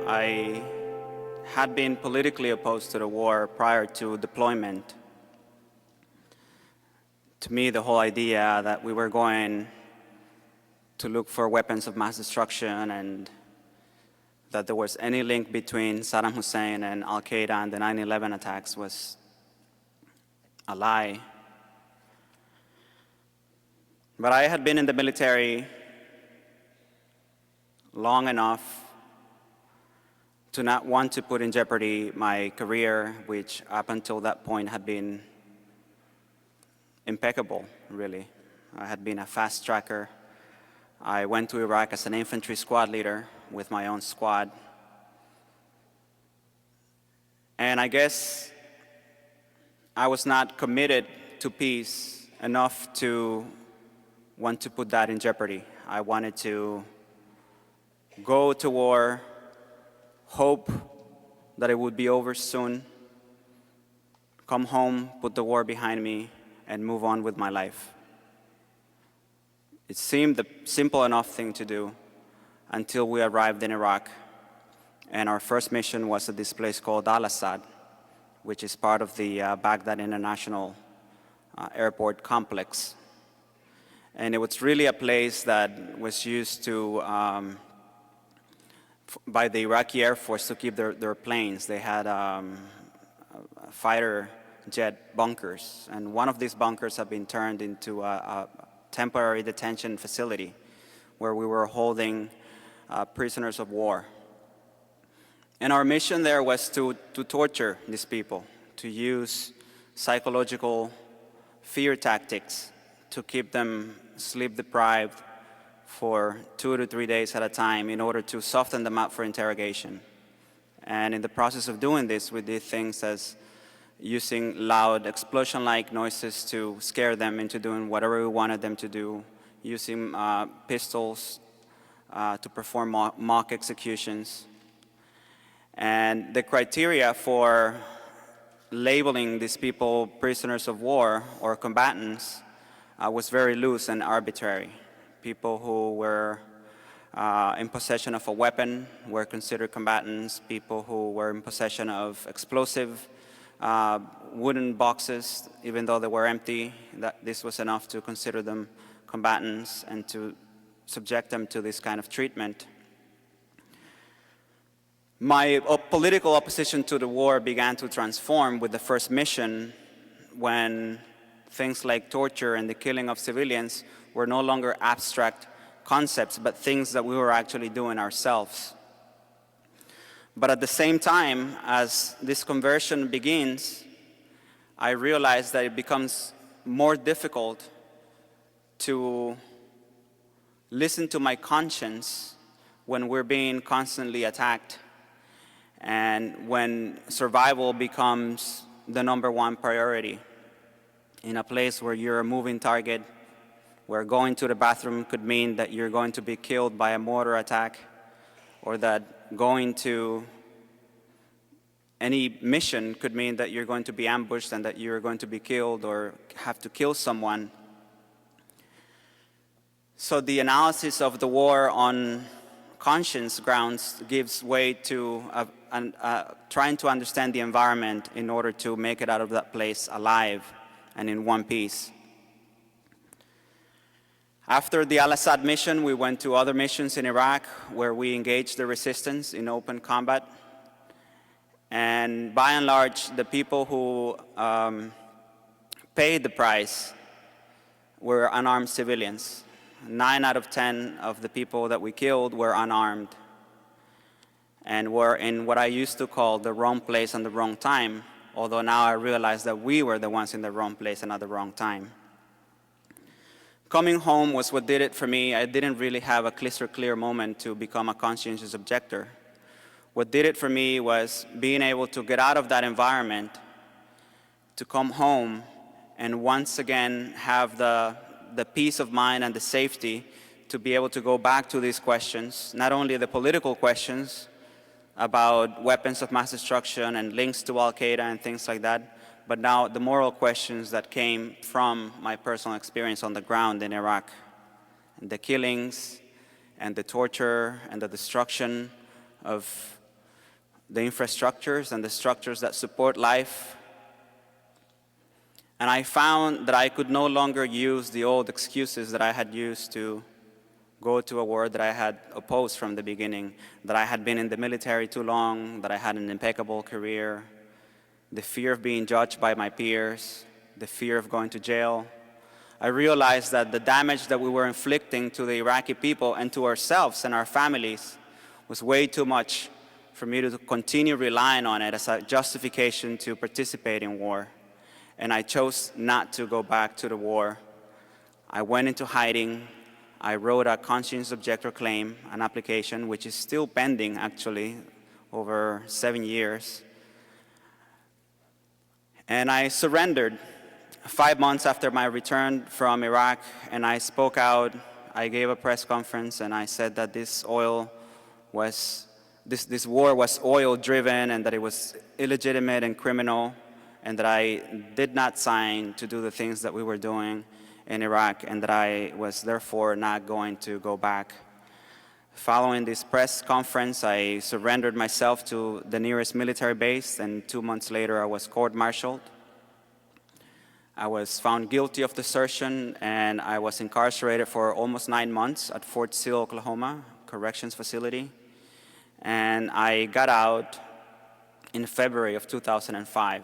I had been politically opposed to the war prior to deployment. To me, the whole idea that we were going to look for weapons of mass destruction and that there was any link between Saddam Hussein and Al-Qaeda and the 9/11 attacks was a lie. But I had been in the military long enough to not want to put in jeopardy my career, which up until that point had been impeccable, really. I had been a fast tracker. I went to Iraq as an infantry squad leader with my own squad. And I guess I was not committed to peace enough to want to put that in jeopardy. I wanted to go to war, hope that it would be over soon, come home, put the war behind me, and move on with my life. It seemed the simple enough thing to do until we arrived in Iraq. And our first mission was at this place called Al-Assad, which is part of the Baghdad International Airport complex. And it was really a place that was used to, by the Iraqi Air Force to keep their planes. They had fighter jet bunkers, and one of these bunkers had been turned into a temporary detention facility where we were holding prisoners of war. And our mission there was to torture these people, to use psychological fear tactics to keep them sleep deprived for 2 to 3 days at a time in order to soften them up for interrogation. And in the process of doing this, we did things as using loud explosion-like noises to scare them into doing whatever we wanted them to do, using pistols to perform mock executions. And the criteria for labeling these people prisoners of war or combatants was very loose and arbitrary. People who were in possession of a weapon were considered combatants. People who were in possession of explosive wooden boxes, even though they were empty, that this was enough to consider them combatants and to subject them to this kind of treatment. My political opposition to the war began to transform with the first mission when things like torture and the killing of civilians were no longer abstract concepts, but things that we were actually doing ourselves. But at the same time, as this conversion begins, I realized that it becomes more difficult to listen to my conscience when we're being constantly attacked and when survival becomes the #1 priority. In a place where you're a moving target, where going to the bathroom could mean that you're going to be killed by a mortar attack, or that going to any mission could mean that you're going to be ambushed and that you're going to be killed or have to kill someone. So the analysis of the war on conscience grounds gives way to trying to understand the environment in order to make it out of that place alive and in one piece. After the Al-Assad mission, we went to other missions in Iraq where we engaged the resistance in open combat. And by and large, the people who paid the price were unarmed civilians. 9 out of 10 of the people that we killed were unarmed and were in what I used to call the wrong place and the wrong time, although now I realize that we were the ones in the wrong place and at the wrong time. Coming home was what did it for me. I didn't really have a crystal clear moment to become a conscientious objector. What did it for me was being able to get out of that environment, to come home and once again have the peace of mind and the safety to be able to go back to these questions, not only the political questions about weapons of mass destruction and links to Al-Qaeda and things like that, but now the moral questions that came from my personal experience on the ground in Iraq. And the killings and the torture and the destruction of the infrastructures and the structures that support life. And I found that I could no longer use the old excuses that I had used to go to a war that I had opposed from the beginning, that I had been in the military too long, that I had an impeccable career, the fear of being judged by my peers, the fear of going to jail. I realized that the damage that we were inflicting to the Iraqi people and to ourselves and our families was way too much for me to continue relying on it as a justification to participate in war. And I chose not to go back to the war. I went into hiding. I wrote a conscientious objector claim, an application, which is still pending, actually, over 7 years. And I surrendered 5 months after my return from Iraq, and I spoke out. I gave a press conference, and I said that this war was oil-driven, and that it was illegitimate and criminal, and that I did not sign to do the things that we were doing in Iraq, and that I was therefore not going to go back. Following this press conference, I surrendered myself to the nearest military base, and 2 months later I was court-martialed. I was found guilty of desertion, and I was incarcerated for almost 9 months at Fort Sill, Oklahoma, corrections facility. And I got out in February of 2005.